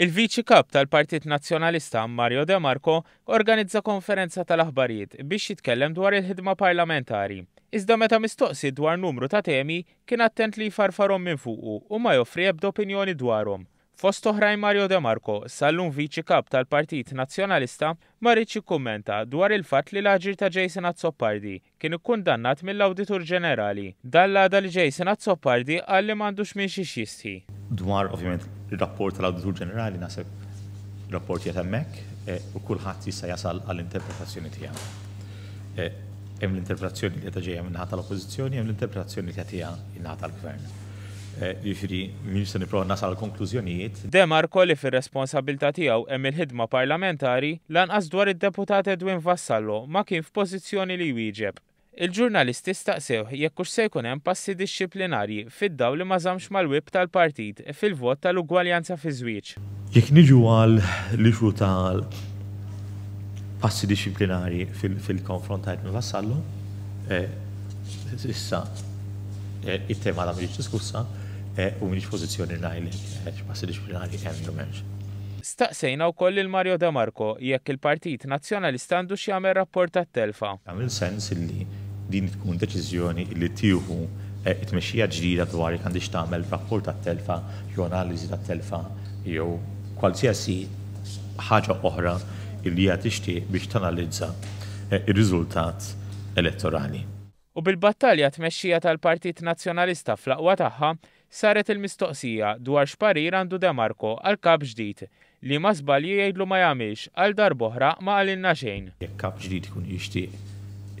Il-Viċi Kap tal-Partit Nazzjonalista Mario De Marco organizza konferenza tal-aħbarijiet biex jitkellem dwar il-ħidma parlamentari. Iżda meta mistoqsi dwar numru ta' temi kien attent li jfarfarhom minn fuqu u ma joffri ebda opinjoni dwarhom. Fost oħrajn Mario De Marco, sal-lum Viċi Kap tal-Partit Nazzjonalista, ma rridx jikkummenta dwar il-fatt li l-aġir ta' Jason Azzopardi kien ikkundannat mill-Awditur Ġenerali. Dan l-għada li Jason Azzopardi qal li m'għandux minn xi jistħi. Dwar ovvjament ir-rapport tal-Awditur Ġenerali naħseb rapport jgħid hemmhekk u kulħadd jista' jasal għall-interpretazzjoni tiegħu. Hemm l-interpretazzjoni li qed ġejja min-naħa tal-Oppożizzjoni, hemm l-interpretazzjoni li qed min-naħa tal-Gvern. Jiġifieri min se nipprova nasal konklużjonijiet. De Marco li fir-responsabilità tiegħu hemm il-ħidma parlamentari lanqas dwar id-deputat Edwin Vassallo ma kien f'pożizzjoni li jwieġeb. Il-ġurnalisti staqsew jekk hux se jkun hemm passi dixxiplinarji fid-dawl li ma żammx mal-wib tal-partit fil-vot tal-ugwaljanza fiż-żwieġ. Jekk niġu għal l-ixu tal passi dixxiplinarji fil-konfront ta' Edwin Vassallo, issa it-tema da mhix diskussa u mhix pożizzjoni ngħidlek passi dixxiplinarji hemm jew m'hemmx. Staqsejna wkoll il Mario De Marco jekk il-Partit Nazzjonalista għandu x'jagħmel rapport tat-telfa. Għamil sens illi din tkun deċiżjoni li tieħu it-tmexxija ġdida dwar jekk għandix tagħmel rapport tat-telfa jew analiżi tat-telfa jew qualsiasi ħaġa oħra illi hija tixtieq biex tanalizza ir-riżultat elettorali. U bil-battalja tmexxija tal-Partit Nazzjonalista fl-aqwa tagħha saret il-mistoqsija dwar x'parir għandu De Marco għal kap ġdid li ma żbalji jgħidlu ma jagħmilx għal darb'oħra ma qalilna xejn. Jekk kap ġdid ikun jixtieq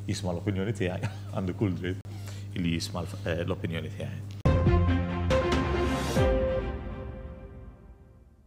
jisma' l-opinjoni tiegħi għandu kull dritt li jisma' l-opinjoni tiegħi.